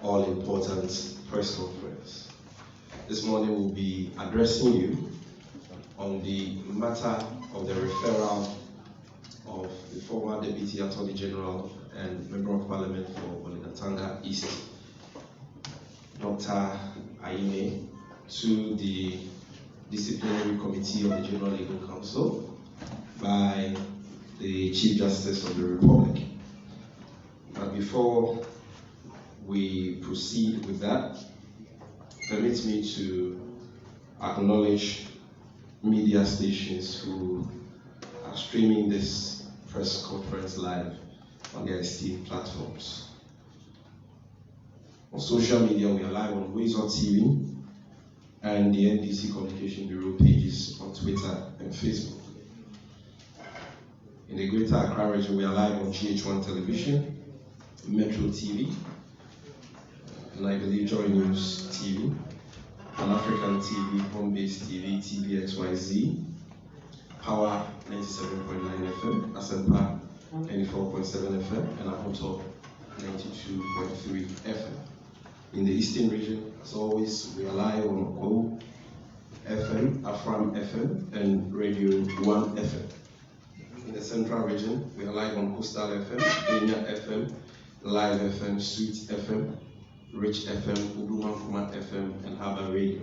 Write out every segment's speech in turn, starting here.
all-important press conference. This morning we'll be addressing you on the matter of the referral of the former Deputy Attorney General and Member of Parliament for Olenatanga East, Dr. Aime, to the Disciplinary Committee of the General Legal Council by the Chief Justice of the Republic. But before we proceed with that, permit me to acknowledge media stations who are streaming this press conference live on their esteemed platforms. On social media, we are live on Wizard TV and the NDC Communication Bureau pages on Twitter and Facebook. In the Greater Accra region, we are live on GH1 Television, Metro TV, and I believe Joy News TV, Pan-African TV, Home-Based TV, TVXYZ, Power 97.9 FM, Asempa 94.7 FM, and Apoto 92.3 FM. In the Eastern region, as always, we are live on O FM, Afram FM, and Radio 1 FM. In the Central region, we are live on Coastal FM, Kenya FM, Live FM, Sweet FM, Rich FM, Udumankuma FM, and Harbour Radio.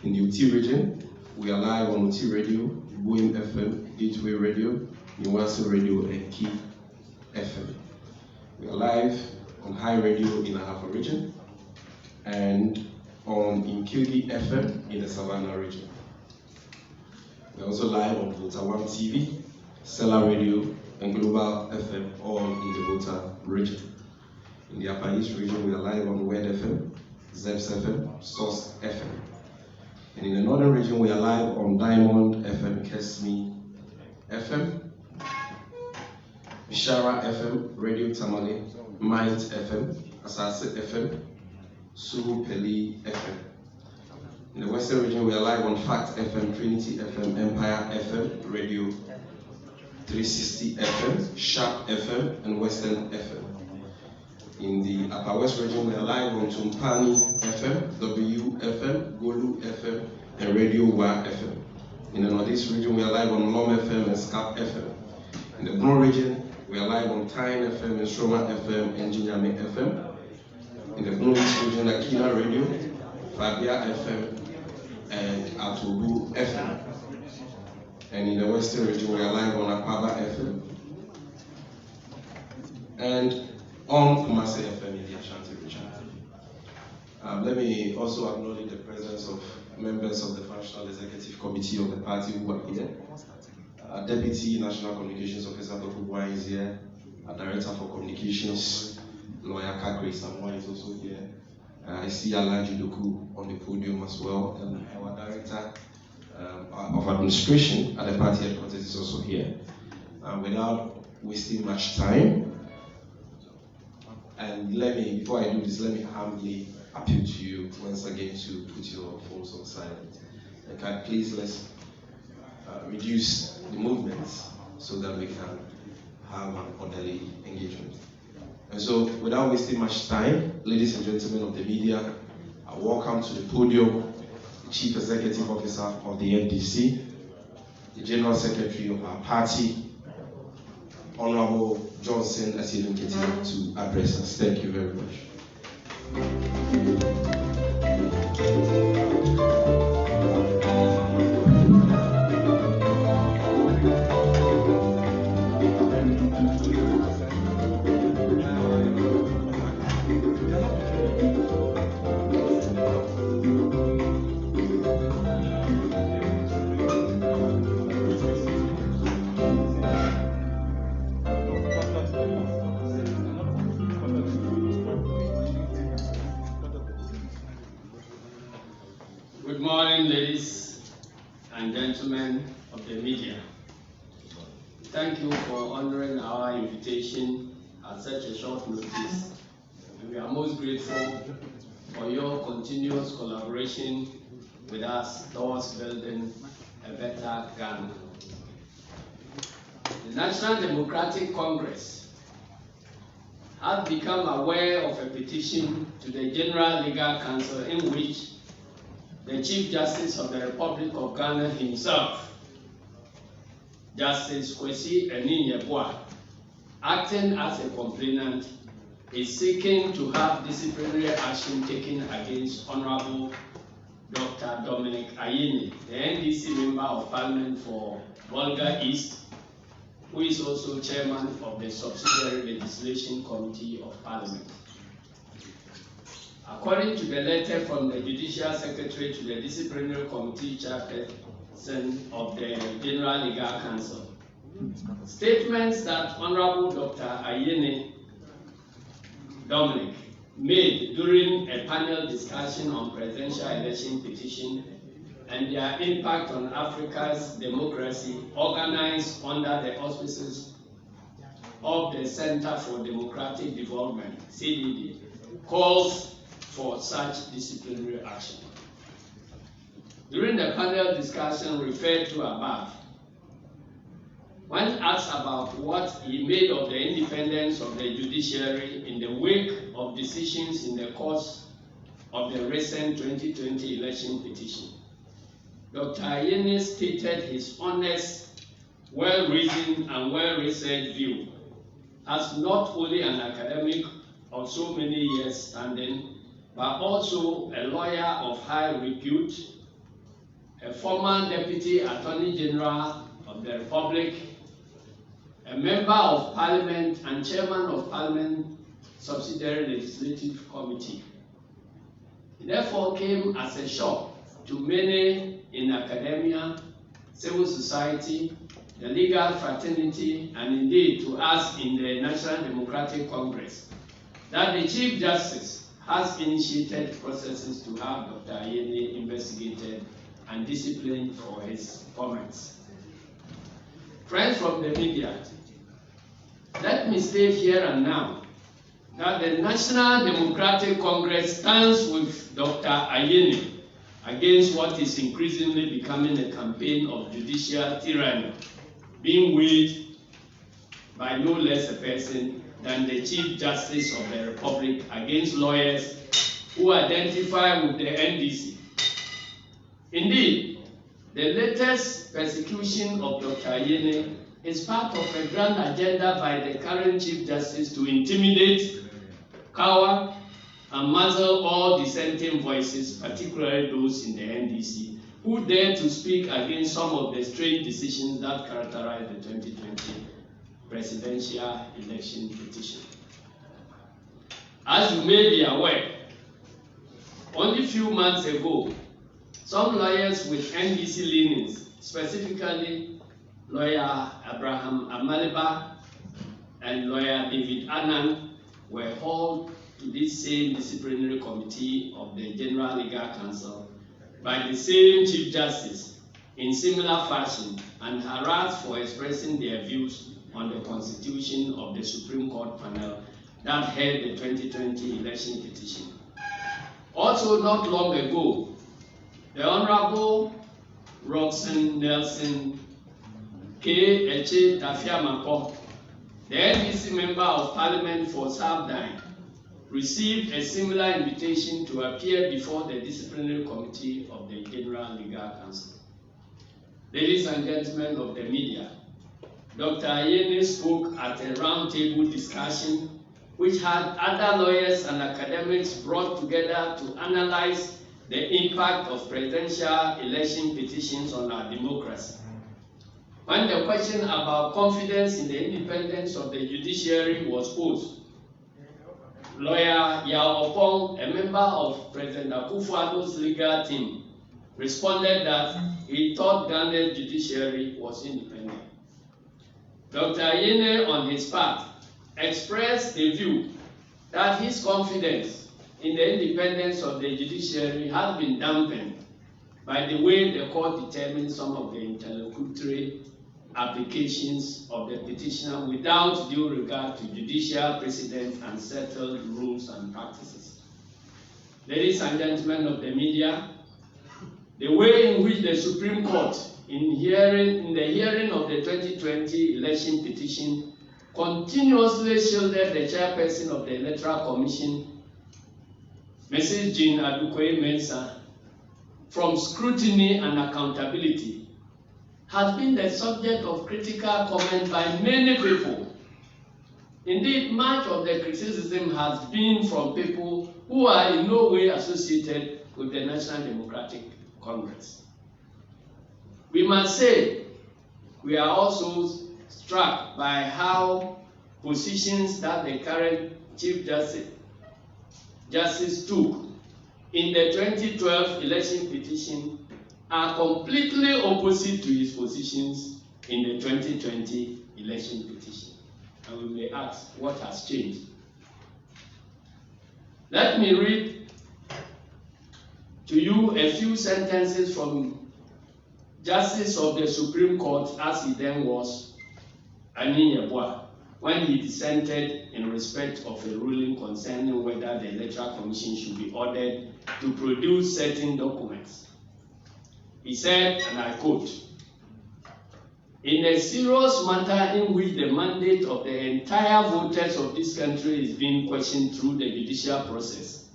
In the UT region, we are live on UT Radio, Boeing FM, Gateway Radio, Niwasi Radio, and Key FM. We are live on High Radio in the Ahafo region and on Inkilgi FM in the Savannah region. We are also live on Volta 1 TV, Stellar Radio, and Global FM, all in the Volta region. In the Upper East region, we are live on Wed FM, Zeps FM, Source FM. And in the Northern region, we are live on Diamond FM, Kesmi FM, Bishara FM, Radio Tamale, Mind FM, Asase FM, Suru Peli FM. In the Western region, we are live on Fact FM, Trinity FM, Empire FM, Radio 360 FM, Sharp FM, and Western FM. In the Upper West region, we are live on Tumpani FM, WFM, Golu FM, and Radio Wa FM. In the Northeast region, we are live on Lom FM and Scap FM. In the Blue region, we are live on Tyne FM and Stroma FM and Jinyame FM. In the Blue East region, Akina Radio, Fabia FM, and Atubu FM. And in the Western region, we are live on Akaba FM and on Kumasi FM in the Ashanti region. Let me also acknowledge the presence of members of the National Executive Committee of the party who are here. Deputy National Communications Officer Dr. Bua is here. Director for Communications, Lawyer Kakri Samoa is also here. I see Alaji Doku on the podium as well, and our Director of Administration at the party headquarters is also here. Without wasting much time, and before I do this, let me humbly appeal to you once again to put your phones on silent. And please let's reduce the movements so that we can have an orderly engagement. And so, without wasting much time, ladies and gentlemen of the media, I welcome to the podium the Chief Executive Officer of the NDC, the General Secretary of our party, Honorable Johnson Asylum Ketia, to address us. Thank you very much. Good morning, ladies and gentlemen of the media. Thank you for honoring our invitation at such a short notice. And we are most grateful for your continuous collaboration with us towards building a better Ghana. The National Democratic Congress has become aware of a petition to the General Legal Council in which the Chief Justice of the Republic of Ghana himself, Justice Kwesi Eninyeboa, acting as a complainant, is seeking to have disciplinary action taken against Honorable Dr. Dominic Ayeni, the NDC Member of Parliament for Volga East, who is also chairman of the Subsidiary Legislation Committee of Parliament. According to the letter from the Judicial Secretary to the Disciplinary Committee Chairperson of the General Legal Council, statements that Honorable Dr. Ayeni Dominic made during a panel discussion on presidential election petition and their impact on Africa's democracy, organized under the auspices of the Center for Democratic Development, CDD, calls for such disciplinary action. During the panel discussion referred to above, when asked about what he made of the independence of the judiciary in the wake of decisions in the course of the recent 2020 election petition, Dr. Ayeni stated his honest, well-reasoned and well-researched view as not only an academic of so many years standing, but also a lawyer of high repute, a former Deputy Attorney General of the Republic, a Member of Parliament and Chairman of Parliament Subsidiary Legislative Committee. It therefore came as a shock to many in academia, civil society, the legal fraternity, and indeed to us in the National Democratic Congress, that the Chief Justice has initiated processes to have Dr. Ayeni investigated and disciplined for his comments. Friends from the media, let me state here and now that the National Democratic Congress stands with Dr. Ayeni against what is increasingly becoming a campaign of judicial tyranny, being waged by no less a person than the Chief Justice of the Republic against lawyers who identify with the NDC. Indeed, the latest persecution of Dr. Ayeni is part of a grand agenda by the current Chief Justice to intimidate, cower, and muzzle all dissenting voices, particularly those in the NDC, who dare to speak against some of the strange decisions that characterize the 2020 presidential election petition. As you may be aware, only a few months ago, some lawyers with NDC leanings, specifically lawyer Abraham Amaliba and lawyer David Annan, were hauled to this same disciplinary committee of the General Legal Council by the same Chief Justice in similar fashion and harassed for expressing their views on the constitution of the Supreme Court panel that held the 2020 election petition. Also, not long ago, the Honorable Roxanne Nelson K. Eche Tafiamako, the NDC Member of Parliament for Southern, received a similar invitation to appear before the disciplinary committee of the General Legal Council. Ladies and gentlemen of the media, Dr. Ayeni spoke at a roundtable discussion which had other lawyers and academics brought together to analyze the impact of presidential election petitions on our democracy. When the question about confidence in the independence of the judiciary was posed, lawyer Yao Opong, a member of President Akufo-Addo's legal team, responded that he thought Ghana's judiciary was independent. Dr. Ayeni, on his part, expressed the view that his confidence in the independence of the judiciary has been dampened by the way the court determined some of the interlocutory applications of the petitioner without due regard to judicial precedent and settled rules and practices. Ladies and gentlemen of the media, the way in which the Supreme Court, in the hearing of the 2020 election petition, continuously shielded the chairperson of the Electoral Commission, Mrs. Jean Adukoya-Mensah, from scrutiny and accountability has been the subject of critical comment by many people. Indeed, much of the criticism has been from people who are in no way associated with the National Democratic Congress. We must say we are also struck by how positions that the current Chief Justice took in the 2012 election petition are completely opposite to his positions in the 2020 election petition. And we may ask, what has changed? Let me read to you a few sentences from Justice of the Supreme Court, as he then was, Ani Yeboah, when he dissented in respect of a ruling concerning whether the Electoral Commission should be ordered to produce certain documents. He said, and I quote, "In a serious matter in which the mandate of the entire voters of this country is being questioned through the judicial process,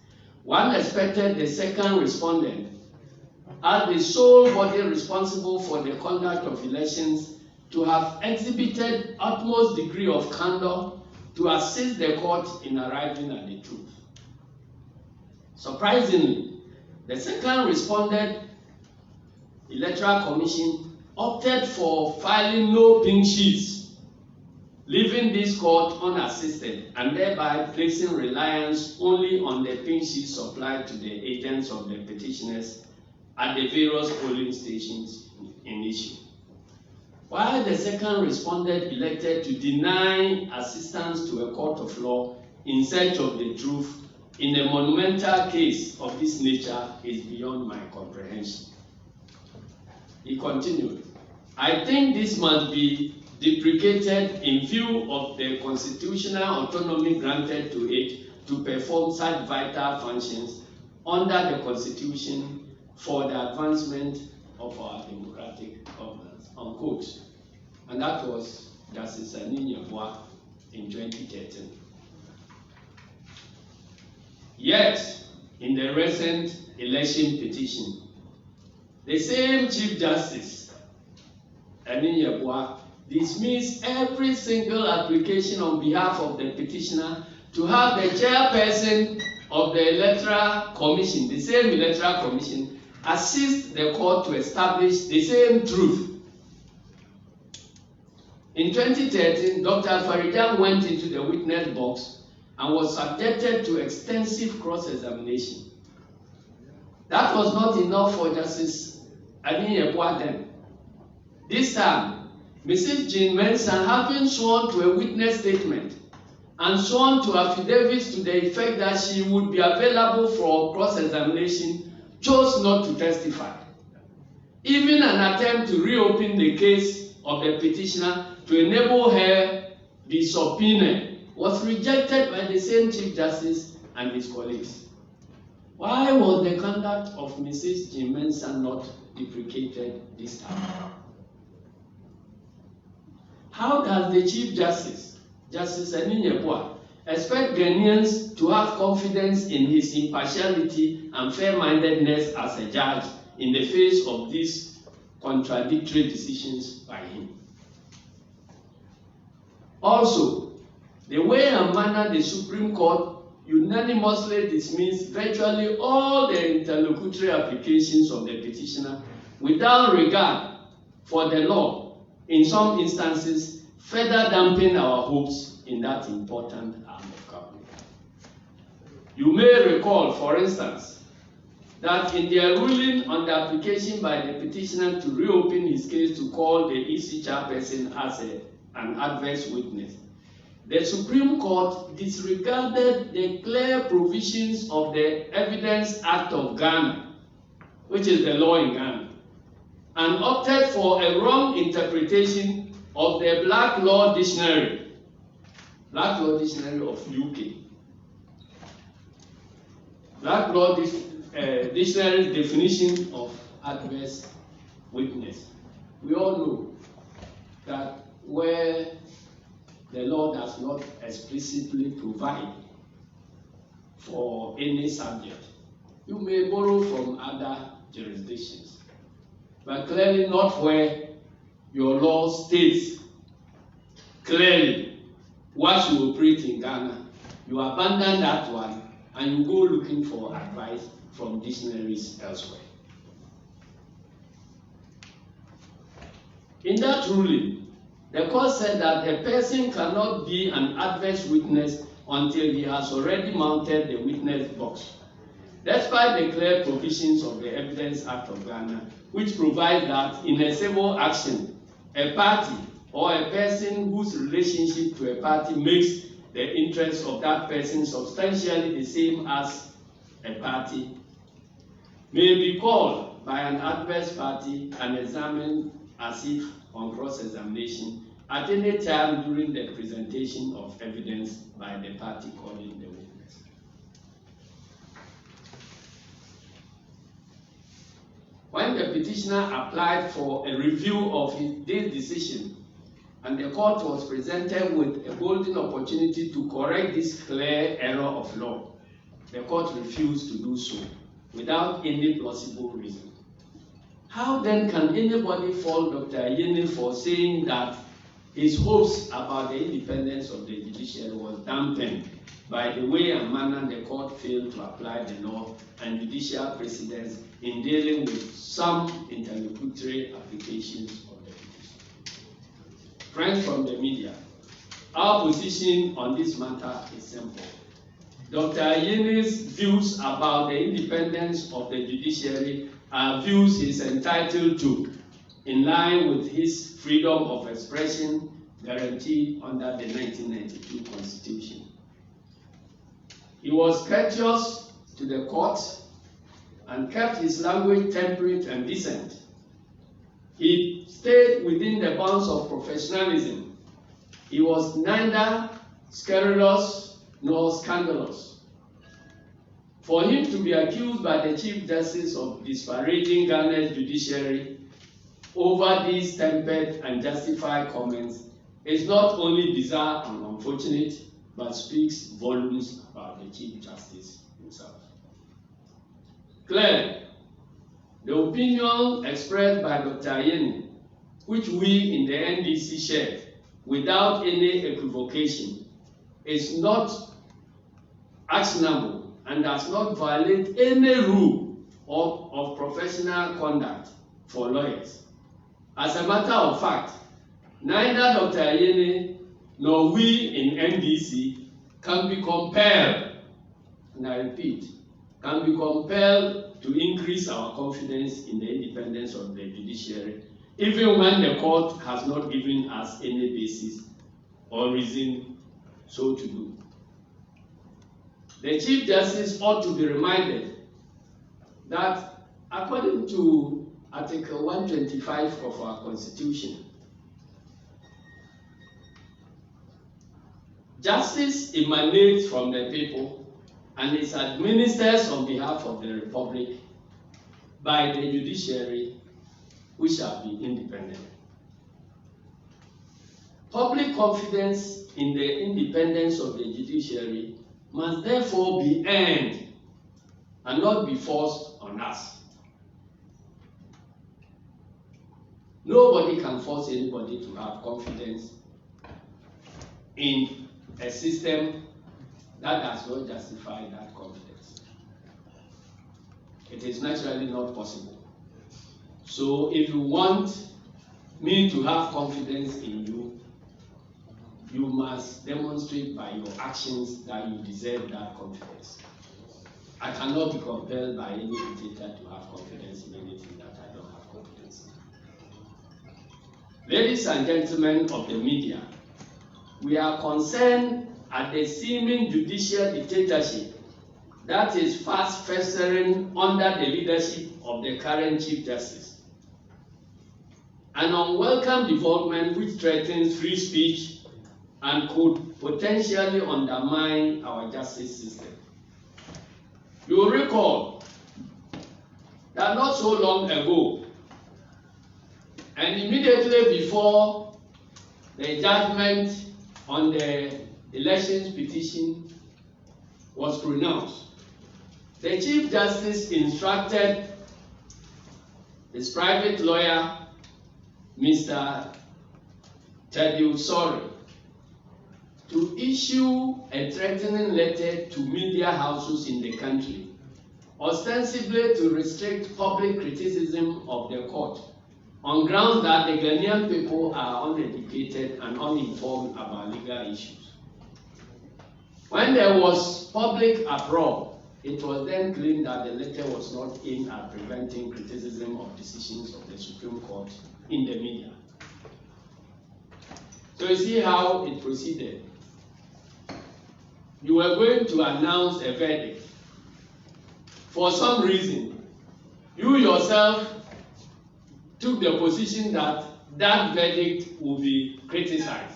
one expected the second respondent, as the sole body responsible for the conduct of elections, to have exhibited utmost degree of candor to assist the court in arriving at the truth." Surprisingly, the second respondent, Electoral Commission, opted for filing no pink sheets, leaving this court unassisted and thereby placing reliance only on the pink sheets supplied to the agents of the petitioners at the various polling stations in issue. While the second respondent elected to deny assistance to a court of law in search of the truth in a monumental case of this nature is beyond my comprehension. He continued, "I think this must be deprecated in view of the constitutional autonomy granted to it to perform such vital functions under the Constitution for the advancement of our democratic governance," unquote. And that was Justice Ani Yeboah in 2013. Yet, in the recent election petition, the same Chief Justice, Ani Yeboah, dismissed every single application on behalf of the petitioner to have the chairperson of the Electoral Commission, the same Electoral Commission, assist the court to establish the same truth. In 2013, Dr. Faridjan went into the witness box and was subjected to extensive cross-examination. That was not enough for Justice Ani Yeboah then. This time, Mrs. Jean Mensah, having sworn to a witness statement and sworn to affidavits to the effect that she would be available for cross-examination, chose not to testify. Even an attempt to reopen the case of the petitioner to enable her be subpoenaed was rejected by the same Chief Justice and his colleagues. Why was the conduct of Mrs. Jean Mensah not deprecated this time? How does the Chief Justice, Justice Ani Yeboah, expect Ghanaians to have confidence in his impartiality and fair-mindedness as a judge in the face of these contradictory decisions by him? Also, the way and manner the Supreme Court unanimously dismissed virtually all the interlocutory applications of the petitioner without regard for the law, in some instances, further dampen our hopes in that important arm of government. You may recall, for instance, that in their ruling on the application by the petitioner to reopen his case to call the EC chairperson as an adverse witness, the Supreme Court disregarded the clear provisions of the Evidence Act of Ghana, which is the law in Ghana, and opted for a wrong interpretation of the Black Law Dictionary of UK. Black Law Dictionary definition of adverse witness. We all know that where the law does not explicitly provide for any subject. You may borrow from other jurisdictions, but clearly not where your law states clearly what you operate in Ghana. You abandon that one and you go looking for advice from dictionaries elsewhere. In that ruling, the court said that a person cannot be an adverse witness until he has already mounted the witness box, despite the clear provisions of the Evidence Act of Ghana, which provide that in a civil action, a party or a person whose relationship to a party makes the interests of that person substantially the same as a party may be called by an adverse party and examined as if on cross-examination at any time during the presentation of evidence by the party calling the witness. When the petitioner applied for a review of this decision, and the court was presented with a golden opportunity to correct this clear error of law, the court refused to do so without any plausible reason. How then can anybody fault Dr. Ayeni for saying that his hopes about the independence of the judiciary was dampened by the way and manner the court failed to apply the law and judicial precedents in dealing with some interlocutory applications of the petition? Friends from the media, our position on this matter is simple. Dr. Ayeni's views about the independence of the judiciary are views he is entitled to, in line with his freedom of expression guaranteed under the 1992 Constitution. He was courteous to the court and kept his language temperate and decent. He stayed within the bounds of professionalism. He was neither scurrilous nor scandalous. For him to be accused by the Chief Justice of disparaging Ghana's judiciary over these tempered and justified comments is not only bizarre and unfortunate, but speaks volumes about the Chief Justice himself. Clearly, the opinion expressed by Dr. Ayeni, which we in the NDC shared without any equivocation, is not actionable and does not violate any rule of professional conduct for lawyers. As a matter of fact, neither Dr. Ayeni nor we in NDC can be compelled, and I repeat, can be compelled to increase our confidence in the independence of the judiciary, even when the court has not given us any basis or reason so to do. The Chief Justice ought to be reminded that according to Article 125 of our Constitution, justice emanates from the people and is administered on behalf of the Republic by the judiciary, which shall be independent. Public confidence in the independence of the judiciary must therefore be earned and not be forced on us. Nobody can force anybody to have confidence in a system that does not justify that confidence. It is naturally not possible. So if you want me to have confidence in you, you must demonstrate by your actions that you deserve that confidence. I cannot be compelled by any dictator to have confidence in anything that I don't have confidence in. Ladies and gentlemen of the media, we are concerned at the seeming judicial dictatorship that is fast festering under the leadership of the current Chief Justice. An unwelcome development which threatens free speech and could potentially undermine our justice system. You will recall that not so long ago, and immediately before the judgment on the elections petition was pronounced, the Chief Justice instructed his private lawyer, Mr. Teddy Usori, to issue a threatening letter to media houses in the country, ostensibly to restrict public criticism of the court on grounds that the Ghanaian people are uneducated and uninformed about legal issues. When there was public uproar, it was then claimed that the letter was not aimed at preventing criticism of decisions of the Supreme Court in the media. So you see how it proceeded. You were going to announce a verdict. For some reason, you yourself took the position that that verdict will be criticized.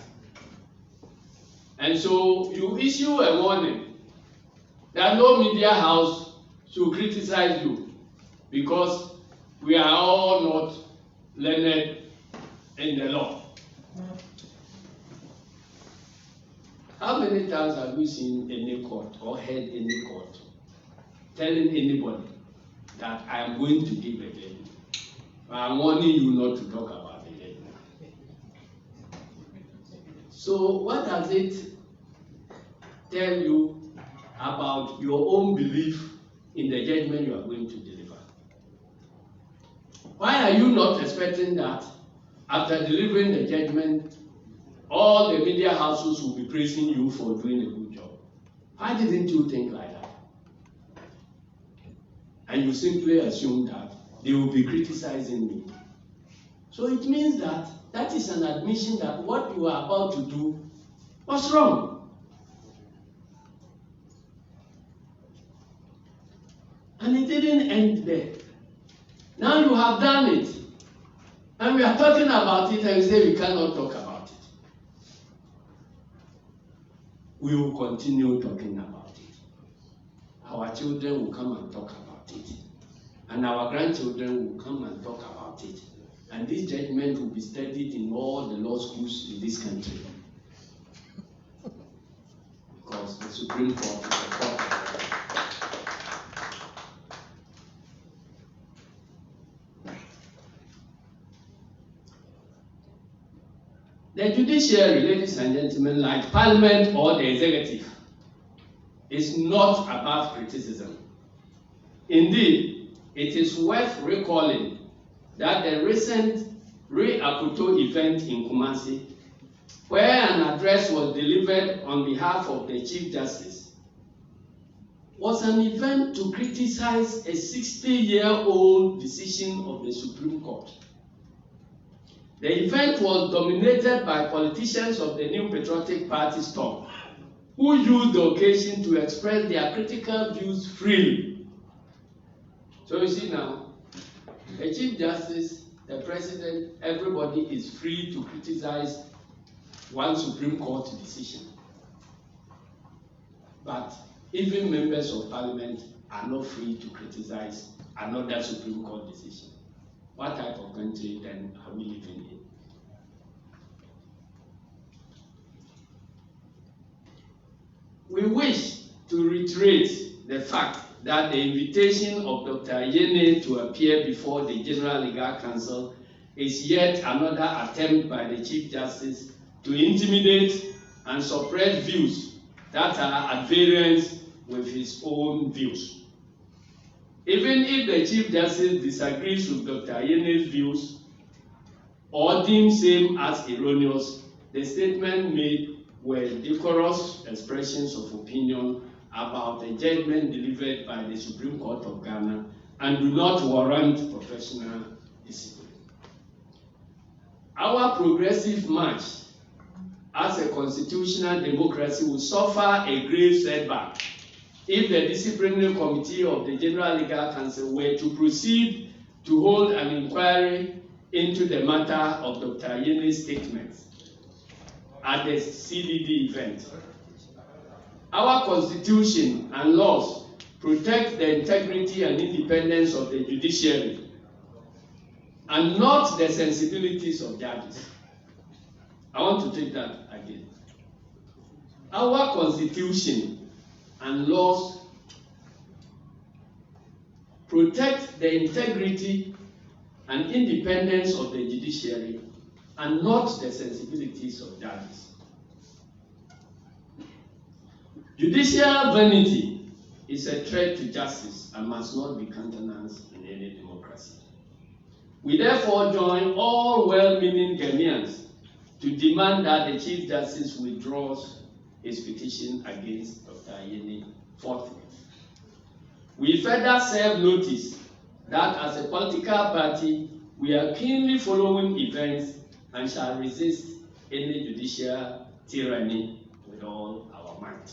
And so you issue a warning that no media house should criticize you because we are all not learned in the law. How many times have you seen any court or heard any court telling anybody that I am going to give a judgment? I am warning you not to talk about the judgment. So what does it tell you about your own belief in the judgment you are going to deliver? Why are you not expecting that after delivering the judgment, all the media houses will be praising you for doing a good job? Why didn't you think like that? And you simply assume that they will be criticizing me. So it means that that is an admission that what you are about to do was wrong. And it didn't end there. Now you have done it. And we are talking about it and you say we cannot talk about it. We will continue talking about it. Our children will come and talk about it. And our grandchildren will come and talk about it. And this judgment will be studied in all the law schools in this country. Because the Supreme Court is a court. The judiciary, ladies and gentlemen, like Parliament or the executive, is not above criticism. Indeed, it is worth recalling that the recent Ray Akoto event in Kumasi, where an address was delivered on behalf of the Chief Justice, was an event to criticize a 60-year-old decision of the Supreme Court. The event was dominated by politicians of the New Patriotic Party stock, who used the occasion to express their critical views freely. So you see now, the Chief Justice, the President, everybody is free to criticize one Supreme Court decision. But even members of Parliament are not free to criticize another Supreme Court decision. What type of country then are we living in? We wish to reiterate the fact that the invitation of Dr. Yene to appear before the General Legal Council is yet another attempt by the Chief Justice to intimidate and suppress views that are at variance with his own views. Even if the Chief Justice disagrees with Dr. Yene's views or deems him as erroneous, the statement made were decorous expressions of opinion about the judgment delivered by the Supreme Court of Ghana and do not warrant professional discipline. Our progressive march as a constitutional democracy will suffer a grave setback if the disciplinary committee of the General Legal Council were to proceed to hold an inquiry into the matter of Dr. Yene's statements at the CDD event. Our Constitution and laws protect the integrity and independence of the judiciary and not the sensibilities of judges. I want to take that again. Our Constitution and laws protect the integrity and independence of the judiciary and not the sensibilities of judges. Judicial vanity is a threat to justice and must not be countenanced in any democracy. We therefore join all well-meaning Ghanaians to demand that the Chief Justice withdraws his petition against Dr. Ayeni forthwith. We further serve notice that as a political party, we are keenly following events and shall resist any judicial tyranny with all our might.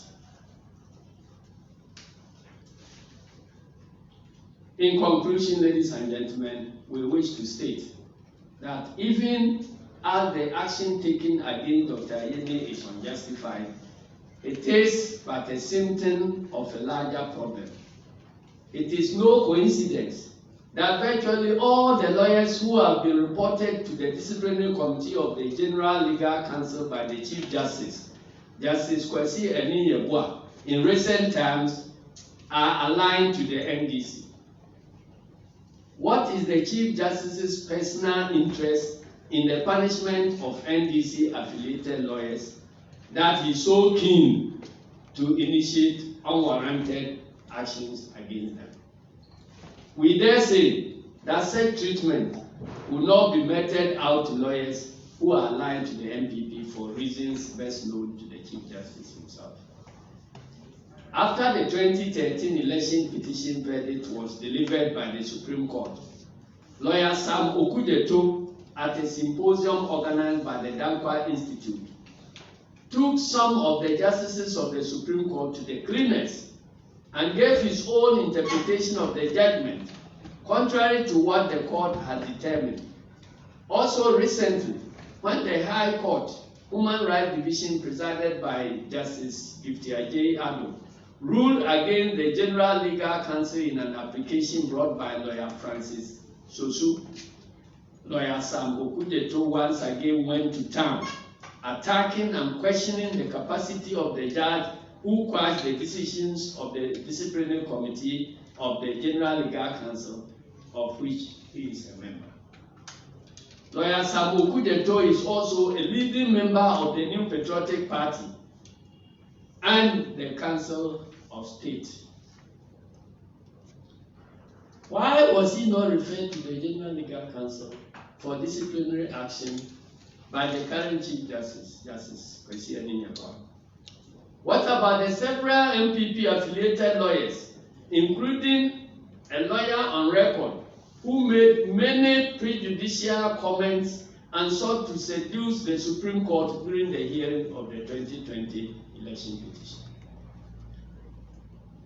In conclusion, ladies and gentlemen, we wish to state that even as the action taken against Dr. Ayeni is unjustified, it is but a symptom of a larger problem. It is no coincidence that virtually all the lawyers who have been reported to the disciplinary committee of the General Legal Council by the Chief Justice, Justice Kwesi Eni-Yeboah, in recent times are aligned to the NDC. What is the Chief Justice's personal interest in the punishment of NDC-affiliated lawyers that he's so keen to initiate unwarranted actions against them? We dare say that such treatment will not be meted out to lawyers who are aligned to the MPP for reasons best known to the Chief Justice himself. After the 2013 election petition verdict was delivered by the Supreme Court, lawyer Sam Okudeto, at a symposium organized by the Dankwa Institute, took some of the justices of the Supreme Court to the cleaners and gave his own interpretation of the judgment, contrary to what the court had determined. Also recently, when the High Court Human Rights Division presided by Justice Gifty Ado ruled against the General Legal Council in an application brought by lawyer Francis Sosu, lawyer Sam Okudeto once again went to town, attacking and questioning the capacity of the judge who quashed the decisions of the disciplinary committee of the General Legal Council, of which he is a member. Lawyer Sam Okudeto is also a leading member of the New Patriotic Party and the Council of State. Why was he not referred to the General Legal Council for disciplinary action by the current Chief Justice, Justice Kwesi Eni-Yeboah? What about the several MPP-affiliated lawyers, including a lawyer on record who made many prejudicial comments and sought to seduce the Supreme Court during the hearing of the 2020 election petition?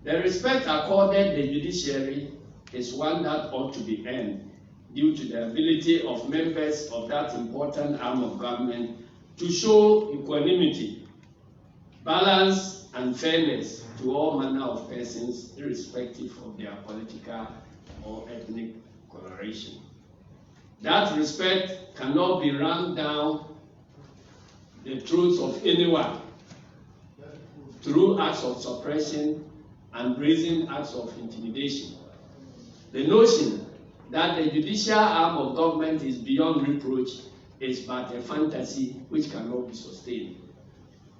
The respect accorded the judiciary is one that ought to be earned due to the ability of members of that important arm of government to show equanimity, balance, and fairness to all manner of persons, irrespective of their political or ethnic coloration. That respect cannot be rammed down the throats of anyone through acts of suppression and brazen acts of intimidation. The notion that the judicial arm of government is beyond reproach is but a fantasy which cannot be sustained.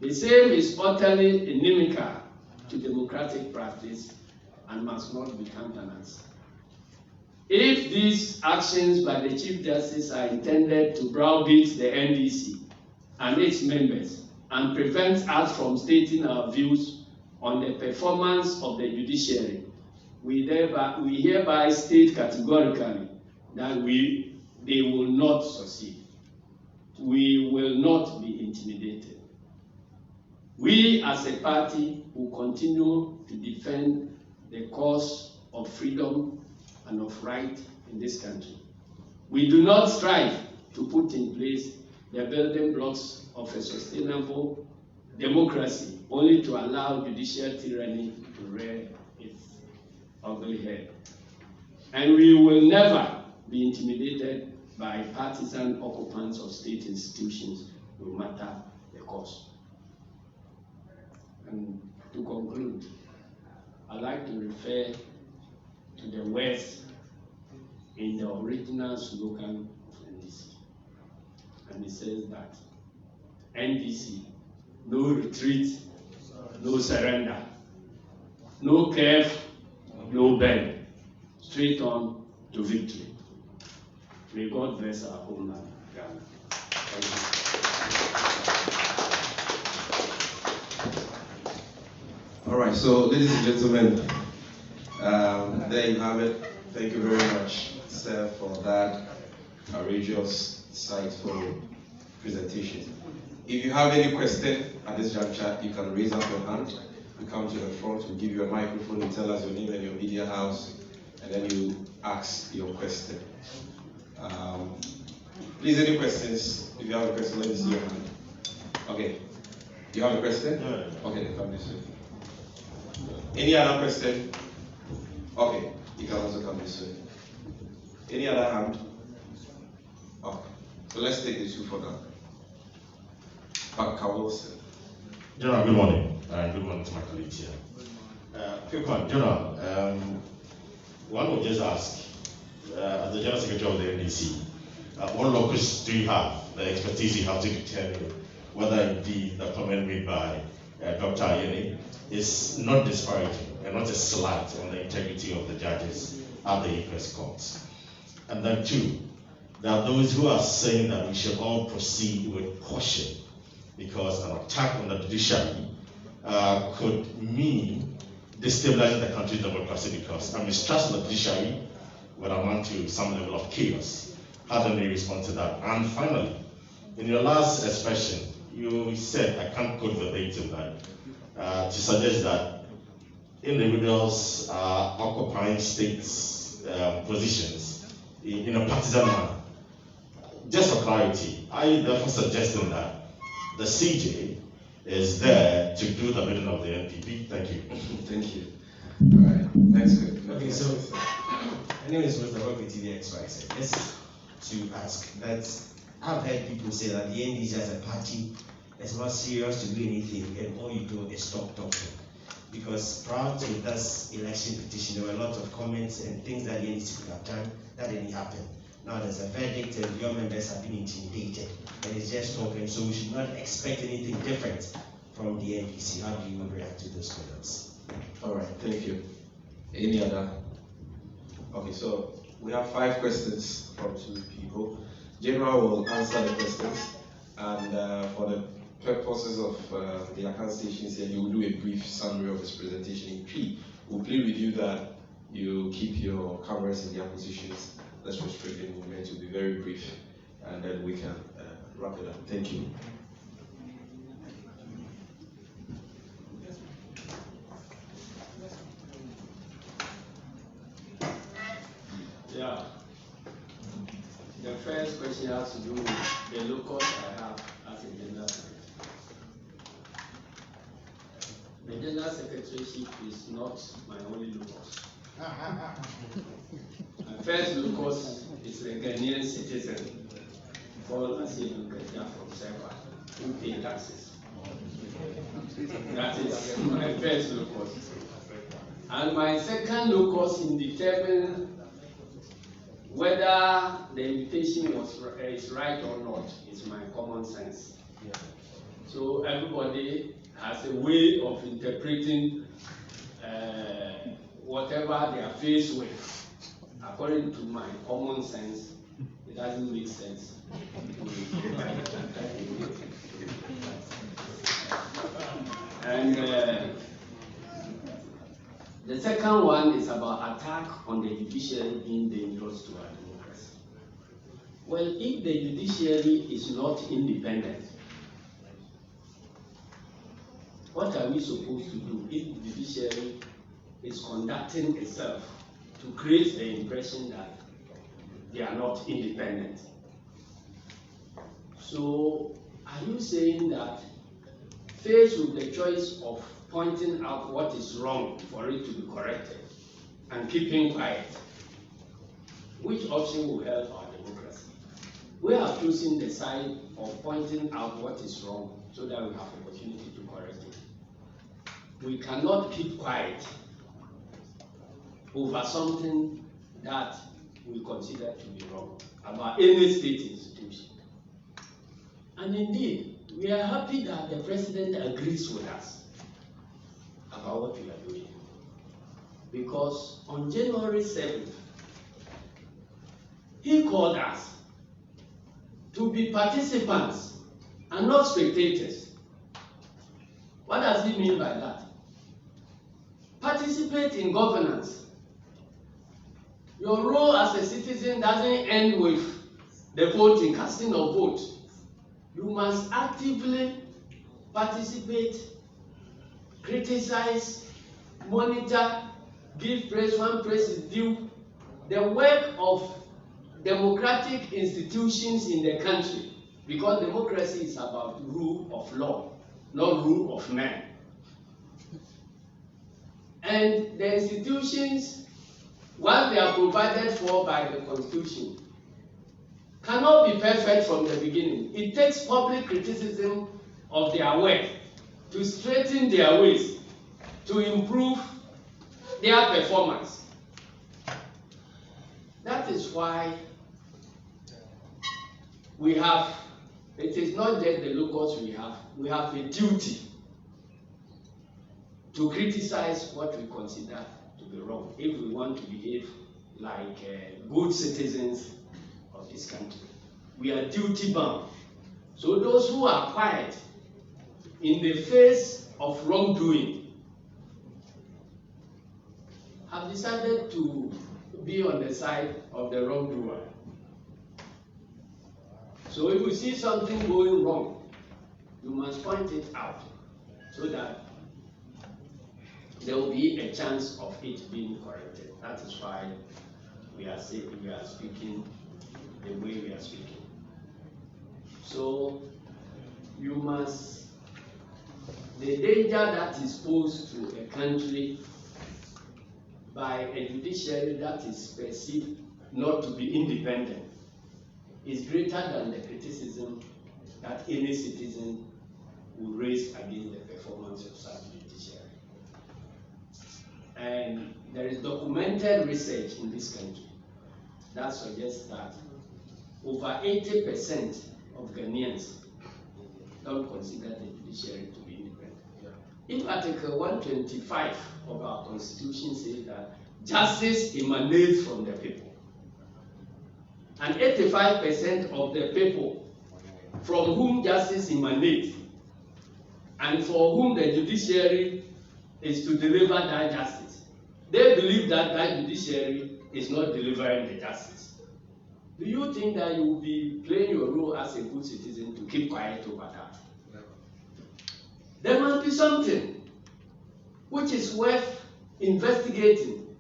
The same is utterly inimical to democratic practice and must not be countenanced. If these actions by the Chief Justice are intended to browbeat the NDC and its members and prevent us from stating our views on the performance of the judiciary, we hereby state categorically that they will not succeed. We will not be intimidated. We as a party will continue to defend the cause of freedom and of right in this country. We do not strive to put in place the building blocks of a sustainable democracy only to allow judicial tyranny to rear its ugly head. And we will never be intimidated by partisan occupants of state institutions, no matter the cause. And to conclude, I'd like to refer to the words in the original slogan of NDC. And it says that NDC, no retreat, no surrender, no curve, no bend, straight on to victory. May God bless our homeland, Ghana. Thank you. All right, so ladies and gentlemen, there you have it. Thank you very much, sir, for that outrageous, insightful presentation. If you have any question at this juncture, you can raise up your hand. You come to the front, we'll give you a microphone, you tell us your name and your media house, and then you ask your question. Please, any questions? If you have a question, let me see your hand. Okay. You have a question? No. Okay, then come this way. Any other question? Okay, you can also come this way. Any other hand? Okay. So let's take the two for now. Wilson. General, good morning. Good morning to my colleagues here. Quick one, General. One would just ask, as the General Secretary of the NDC, what locus do you have, the expertise you have to determine whether indeed the comment made by Dr. Ayeni is not disparaging and not a slight on the integrity of the judges at the press courts? And then two, there are those who are saying that we should all proceed with caution because an attack on the judiciary could mean destabilizing the country's democracy, because a mistrust of the judiciary would amount to some level of chaos. How do they respond to that? And finally, in your last expression, you said, I can't quote verbatim, that to suggest that individuals are occupying states' positions in a partisan manner. Just for clarity, are you therefore suggesting that the CJ is there to do the bidding of the NPP? Thank you. Thank you. All right. Thanks. Okay, so my name is Mr. Rocky TVXY. Just to ask that I've heard people say that the NDC as a party is not serious to do anything, and all you do is stop talking. Because prior to this election petition, there were a lot of comments and things that the NDC could have done that didn't happen. Now there's a verdict and your members have been intimidated, and it's just talking, so we should not expect anything different from the NDC. How do you react to those comments? All right, thank you. Any other? Okay, so we have 5 questions from 2 people. General will answer the questions, and for the purposes of the account stations here, he will do a brief summary of his presentation in P. We'll plead with you that you keep your cameras in their positions. Let's restrict the movement to be very brief, and then we can wrap it up. Thank you. Yeah. The first question has to do with the locus I have as a general secretary. The general secretaryship is not my only locus. My first locus is a Ghanaian citizen called Asian Gaja from Seba, who pay taxes. That is my first locus. And my second locus in determining whether the invitation is right or not is my common sense. So everybody has a way of interpreting whatever they are faced with. According to my common sense, it doesn't make sense. And the second one is about attack on the judiciary being dangerous to our democracy. Well, if the judiciary is not independent, what are we supposed to do if the judiciary is conducting itself to create the impression that they are not independent? So, are you saying that faced with the choice of pointing out what is wrong for it to be corrected and keeping quiet, which option will help our democracy? We are choosing the side of pointing out what is wrong so that we have opportunity to correct it. we cannot keep quiet over something that we consider to be wrong about any state institution. And indeed, we are happy that the president agrees with us about what we are doing. Because on January 7th, he called us to be participants and not spectators. What does he mean by that? Participate in governance. Your role as a citizen doesn't end with the voting, casting of vote. You must actively participate, criticize, monitor, give praise when praise is due. The work of democratic institutions in the country, because democracy is about rule of law, not rule of man. And the institutions, once they are provided for by the Constitution, cannot be perfect from the beginning. It takes public criticism of their work to straighten their ways, to improve their performance. That is why we have, it is not just the locals we have a duty to criticize what we consider to be wrong if we want to behave like good citizens of this country. We are duty bound. So those who are quiet in the face of wrongdoing have decided to be on the side of the wrongdoer. So if you see something going wrong, you must point it out so that there will be a chance of it being corrected. That is why we are speaking the way we are speaking. So you must, the danger that is posed to a country by a judiciary that is perceived not to be independent is greater than the criticism that any citizen will raise against the performance of such judiciary. And there is documented research in this country that suggests that over 80% of Ghanaians don't consider the judiciary to be independent. If Article 125 of our Constitution says that justice emanates from the people, and 85% of the people from whom justice emanates and for whom the judiciary is to deliver that justice, they believe that that judiciary is not delivering the justice. Do you think that you will be playing your role as a good citizen to keep quiet over that? Never. There must be something which is worth investigating.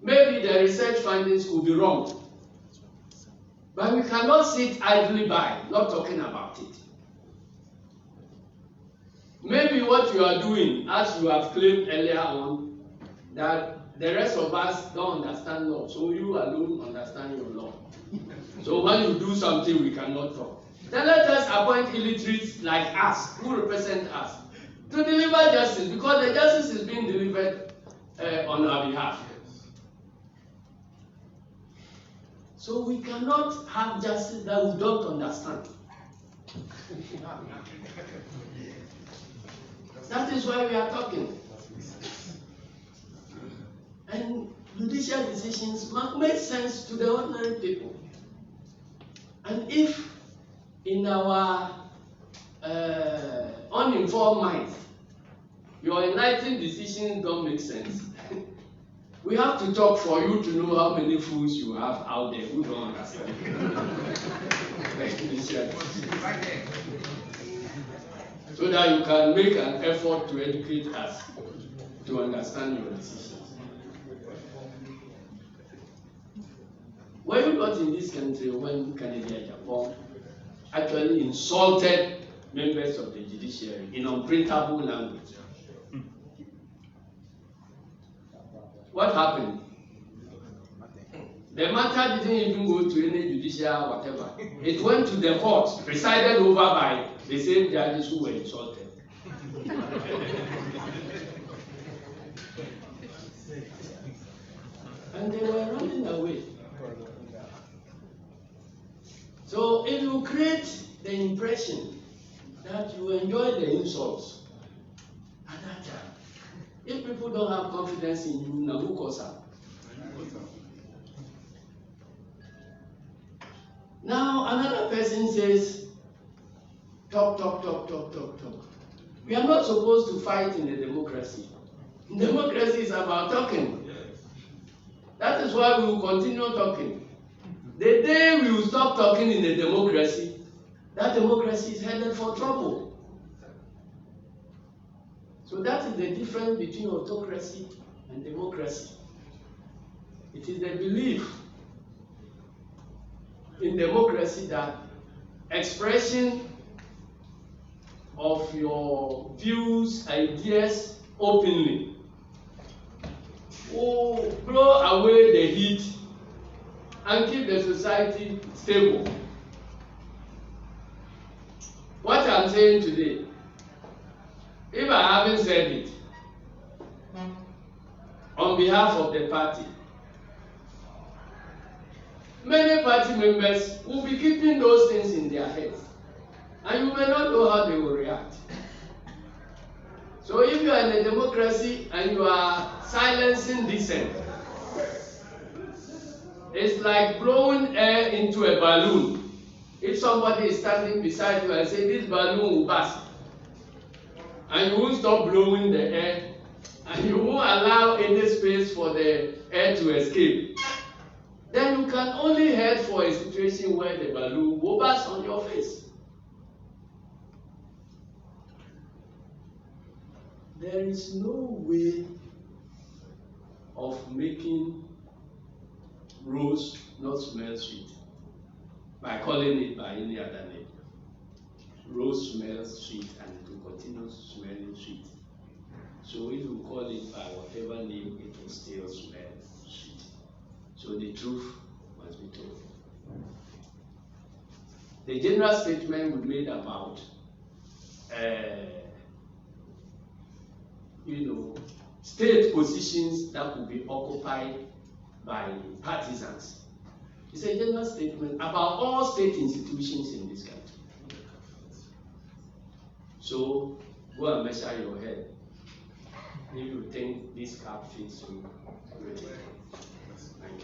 Maybe the research findings could be wrong, but we cannot sit idly by, not talking about it. Maybe what you are doing, as you have claimed earlier on, that the rest of us don't understand law, so you alone understand your law. So when you do something, we cannot talk. Then let us appoint illiterates like us, who represent us, to deliver justice, because the justice is being delivered on our behalf. So we cannot have justice that we don't understand. That is why we are talking. And judicial decisions must make sense to the ordinary people. And if in our uninformed minds, your enlightened decisions don't make sense, we have to talk for you to know how many fools you have out there who don't understand. So that you can make an effort to educate us to understand your decisions. Were you not in this country when Canada and Japan actually insulted members of the judiciary in unprintable language? What happened? The matter didn't even go to any judicial whatever. It went to the court, presided over by the same judges who were insulted. And they were running away. So if you create the impression that you enjoy the insults at that time, if people don't have confidence in you, now who calls up? Now another person says, talk. We are not supposed to fight in a democracy. Democracy is about talking. That is why we will continue talking. The day we will stop talking in a democracy, that democracy is headed for trouble. So that is the difference between autocracy and democracy. It is the belief in democracy that expression of your views, ideas openly will blow away the heat and keep the society stable. What I'm saying today, if I haven't said it on behalf of the party, many party members will be keeping those things in their heads, and you may not know how they will react. So if you are in a democracy and you are silencing dissent, it's like blowing air into a balloon. If somebody is standing beside you and say this balloon will burst, and you won't stop blowing the air, and you won't allow any space for the air to escape, then you can only head for a situation where the balloon will burst on your face. There is no way of making rose not smell sweet by calling it by any other name. Rose smells sweet and it will continue smelling sweet. So if you call it by whatever name, it will still smell sweet. So the truth must be told. The general statement we made about state positions that could be occupied by partisans. It's a general statement about all state institutions in this country. So go and measure your head. If you think this cap fits you, really. Thank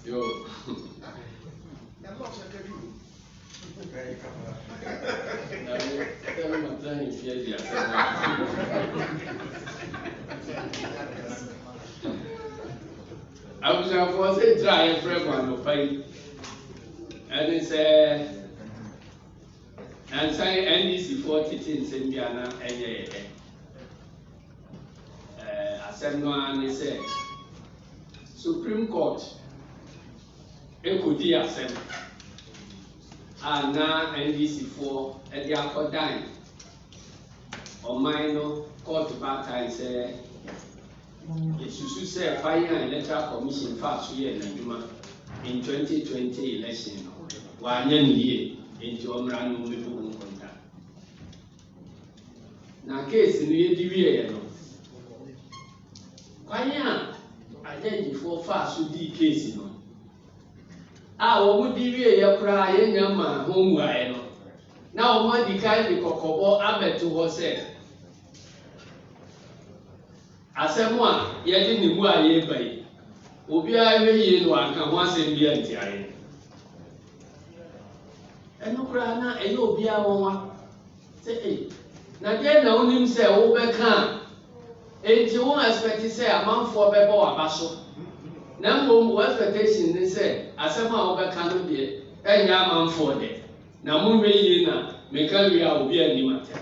you. Yo. I was going to try a friend on the fight, and it's and say NDC 40 Indiana and Assembly said Supreme Court Ekudi Assembly. And now NDC 4 at the Akodine or minor court battle say it should say fire and electoral commission fast year in 2020 election. 1 year into Omrano Mibu contact. Now, case in the DVA. Kwanya identify fast with the case. What would DVA ya cry in your man home wire? Now, what the kind of cocoa Abbott to was said. As a one, yet in the way ye bay. Ubia ye no one can once in the entire. And no crana, and you'll be our one. Say, now get no name say, overcome. And you won't expect to say a month for Bebo or Basso. Number expectation, they say, as a man overcome be a young man for it. Now, Mumbai, make a real be a new matter.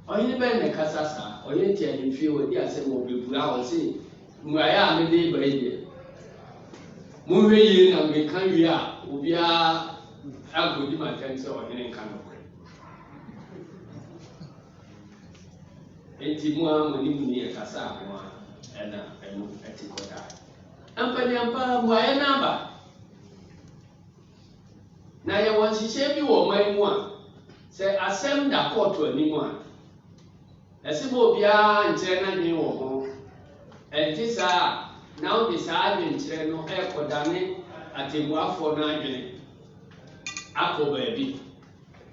Or you bend the Casasa, or you tell him feel with the assembly will say, Maya, me day by day. Mumbai, and make a real will be a good matter or any kind of way. Etimu money near Casa and ethical die. Ampanyampa Maya number. na yɛ wɔ nhyehyɛ bi wɔ ɔman mu a sɛ asɛm da kɔɔto anim a ɛsɛ ma obiara nkyerɛ n'adwene wɔ ho ɛnte saa na wode saa adwenkyerɛ no ɛrekɔdane atemmuafoɔ no adwene akɔ baabi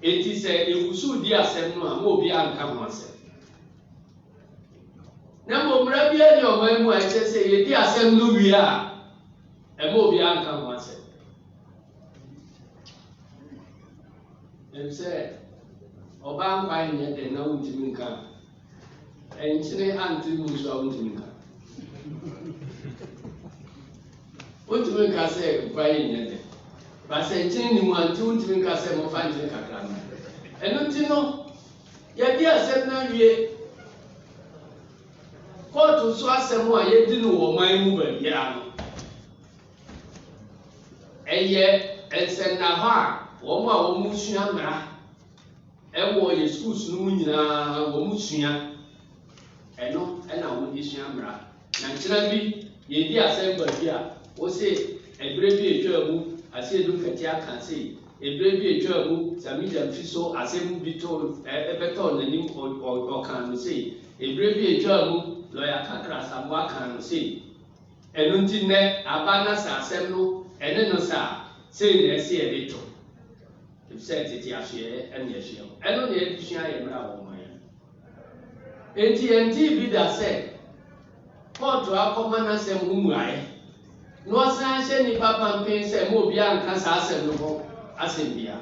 enti sɛ ɛwusu di asɛm no a ma obiara nka ho asɛm na mmom bi ani ɔman mu a ɛkyɛ sɛ yɛdi asɛm no wie a ɛma obiara nka ho asɛm ɛm sɛ ɔbaa nkwa nyɛ dɛ na wontumi nka ɛnkyene ante mu nso a wontumi nka wontumi nka sɛ nkwa nyɛ dɛ ba sɛ nkyene ne mu ante wontumi nka sɛ momfa nkyene kakra no ɛno nti no yɛdi asɛm no awie kɔɔto so asɛm a yɛdi no wɔ ɔman mu baabiara no ɛyɛ nsɛnna hɔ a wɔn sua mmara ɛwɔ yɛ schools no mu nyinaa wɔn sua ɛno ɛna wɔn sua mmara na nkyɛn bi yɛdi asɛm baabi a wɔsɛ ebire bi etwa mu ase edu kɛtɛ aka se ebire bi etwa mu samija mfi so asɛm bi to ɛbɛtɔ n'anim ɔkan no se ebire bi etwa mu lɔya kakra asabo aka no se ɛno nti nnɛ aba na sa asɛm no ɛne no sa sei na ɛsi yɛde to sɛ tete ahyeɛ ɛne ɛhyeɛ ɛno na yɛde sua yɛ mmerɛ a wɔn yɛ enti yɛnti bi da sɛ kɔɔto akɔma n'asɛm ho mmuaeɛ na ɔsan hyɛ nipa pampen sɛ mo obiara nka saa asɛm no ho asɛm bia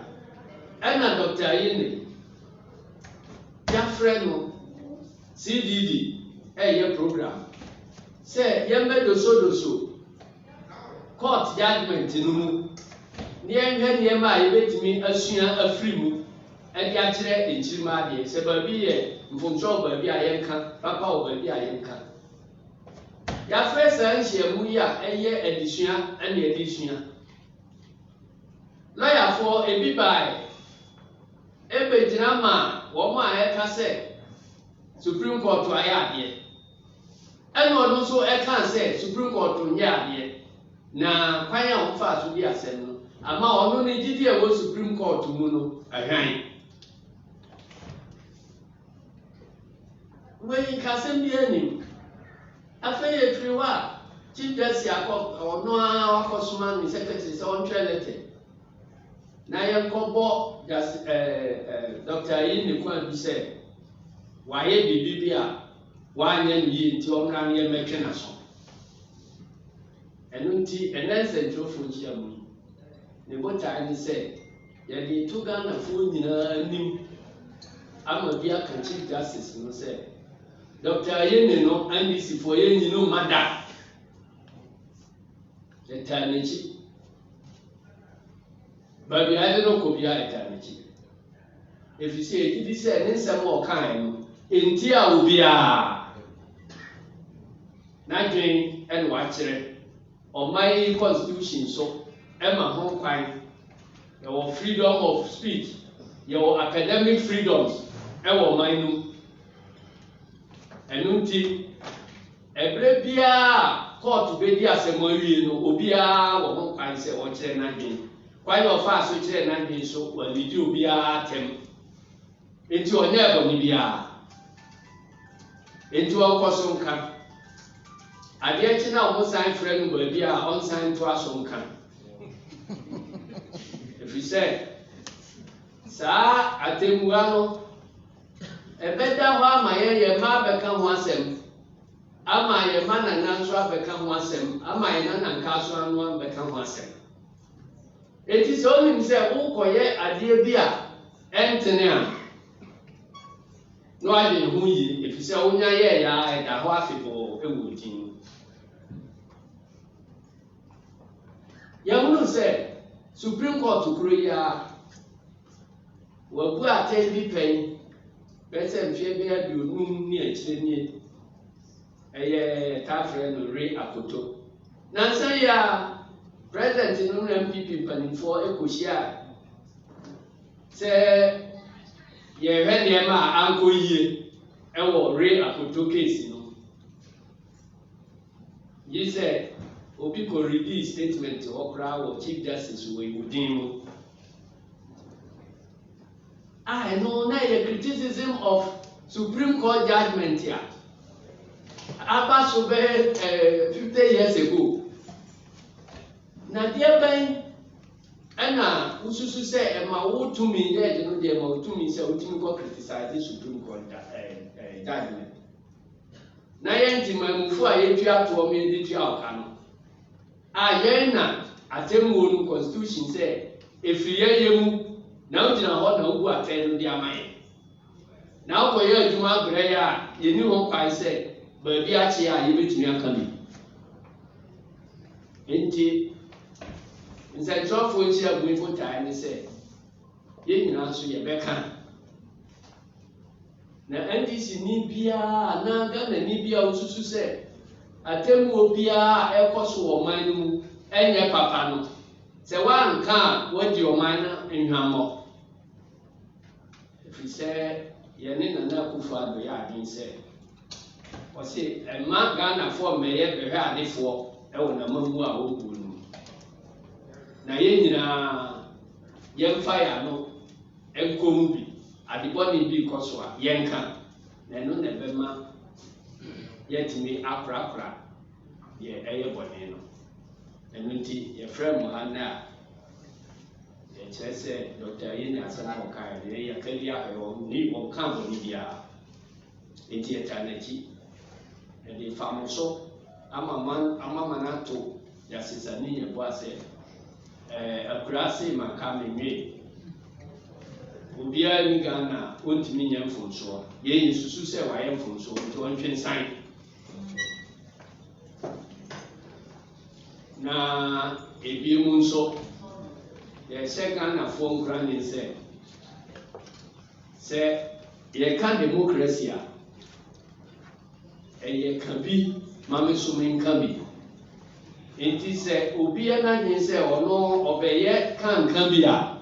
ɛna dr yene yɛafrɛ no cdd ɛyɛ program sɛ yɛmmɛ dosodoso court judgment no mu ne yɛnhwɛ nneɛma a yɛbɛtumi asua afiri mu ɛde akyerɛ nkyirima adeɛ sɛ baabi yɛ mfomsoɔ wɔ baabi a yɛnka papa wɔ baabi a yɛnka yɛafrɛ saa nhyiamu yi a ɛyɛ adesua ɛne adesua lɔyafoɔ ebi bae ɛbɛgyina ma wɔn a ɛka sɛ supreme court ayɛ adeɛ ɛna ɔno nso ɛka sɛ supreme court nyɛ adeɛ na kwan a wɔfa so di asɛm no ama ɔno ne gyidi a ɛwɔ supreme court mu no ɛhwan wei kasɛm bi anim afei yɛfiri hɔ a chief justice akɔ ɔno a wakɔsoma ne secretary sɛ ɔntwerɛ letter na yɛnkɔbɔ dr ayi ne kwan bi sɛ wayɛ biribi bi a wanyɛ no yie nti ɔmmra no yɛmmɛtwe n'aso ɛno nti ɛnɛ nsɛntwerɛfoɔ nhyia mu yi ne botae ne sɛ yɛde to ghanafoɔ nyinaa anim ama bi aka chief justice no sɛ dr ayene no NDC foɔ yɛnyi no mma da yɛtaa n'akyi baabi ade no kɔ biara yɛtaa n'akyi ɛfiri sɛ yɛgyidi sɛ ne nsɛm a ɔkae no ɛnti a obiara n'adwen ɛne wakyerɛ ɔman yi constitution so ɛma ho kwan yɛwɔ freedom of speech yɛwɔ academic freedoms ɛwɔ ɔman no ɛno nti ɛberɛ biara court bɛdi asɛm awie no obiara wɔ ho kwan sɛ ɔkyerɛ n'adwen kwan yɛ ɔfa so kyerɛ n'adwen so wɔalidi obiara atɛm enti ɔnyɛ ɛbɔne biara enti ɔnkɔ so nka adeɛ kyi na ɔmo san frɛ no baabi a ɔnsan to aso nka ɛfiri sɛ saa atemmua no ɛbɛda hɔ ama yɛn mma abɛka ho asɛm ama yɛn mma nana nso abɛka ho asɛm ama yɛn nana nka so ano abɛka ho asɛm eti sɛ onim sɛ wokɔyɛ adeɛ bi a ɛntene a na wadwe ho yie ɛfiri sɛ wonya yɛ yɛ a ɛda hɔ afebɔɔ ɛwɔ din yɛhunu sɛ supreme court kuro yi a wabu atɛn bi pɛn bɛsɛ mfeɛ bi aduonum ne akyire nie ɛyɛ tafrɛ no re akoto nansa yi a president no na MPP mpanimfoɔ ɛkɔhyia sɛ yɛhwɛ nneɛma a ankɔ yie ɛwɔ re akoto case no yi sɛ obi kɔ release statement wɔ koraa wɔ chief justice wɔ iwudin mu I know now the criticism of Supreme Court judgment here. About 50 years ago. Na dear Ben, Anna, who say, and my old to me, yet, you know, dear, my to me, so to go criticize the Supreme Court judgment. Nayanti, my Mufu, I ate to me the Jiao. Ah, Yana, I tell you, Constitution say, if you now did not know who attend their mind. Now, for your Juma Breya, you knew what I said, but the Achia, you bet me a coming. Inside job for which you are going for time, they say, you answer your backhand. Now, NDC Nibia, Naga, and Nibia also said, I tell you, Bia, a cost or mine, and your papa. Say one can't what your minor in Hammo. If you say, Yanin and Nakufa, we are being said. Or say, a man Ghana for me, ever had it for, and a Mamma old. Na yena yem fire no enkom bi adeboni bi koso a yenka na no na bema yetimi akra ye eye boni no enunti ye frame hana ye chese Dr. Yena asana okai ye yakali ayo ni won kan boni bia enti etanachi e de famoso ama na to ya sisani ye bo ase akurase makame nwe obia ni Ghana ontimi nya mfonso ye susu se wa ye mfonso nti ontwen san na ebiemu nso ye se Ghana fo nkra ni se ye ka democracy a ye ka bi mame so men ka bi. Inti se obia na nyin se ono obeye kan bia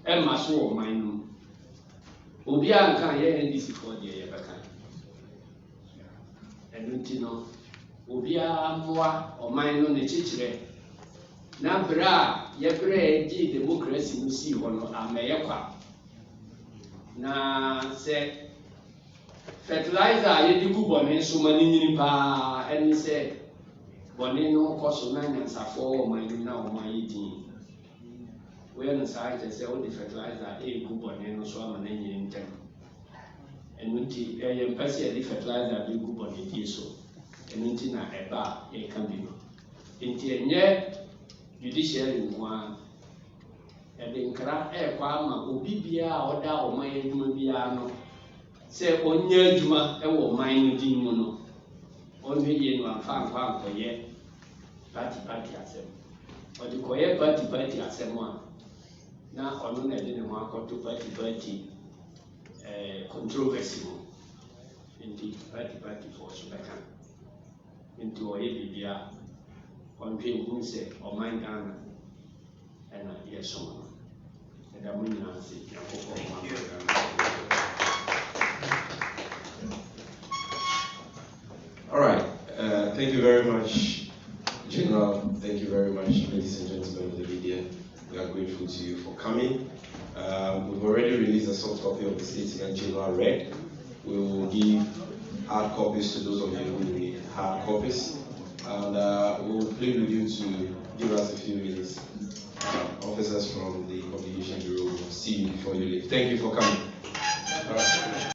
e maso o man no obia kan ye NDC for de ye beka enunti no obia moa o man no ne chichire na bra ye bra ji democracy no si hono ameye kwa na se fertilizer ye di kubone so mani nyini pa eni se boni no koso na nyansafo man na o man yidin we no sai say o the fertilizer e gu boni no so ama na nyin ntem enunti ye mpase e the fertilizer bi gu boni die so enunti na eba e kan bi no enti enye judiciary nwa e de nkra e kwa ama obi bia oda o man adwuma bia no se onye adwuma e wo man no din mu no onwe ye no amfa nkoye party asem or the koye party asem a na onu na de ne ho akoto party controversy mo indeed party for so beka into oye bibia onwe hu se o man Ghana na yeso no and da munyina se yakoko All right, thank you very much, General. Thank you very much, ladies and gentlemen of the media. We are grateful to you for coming. We've already released a soft copy of the statement General read. We will give hard copies to those of you who need hard copies. And we will plead with you to give us a few minutes. Officers from the Communication Bureau will see you before you leave. Thank you for coming. All right.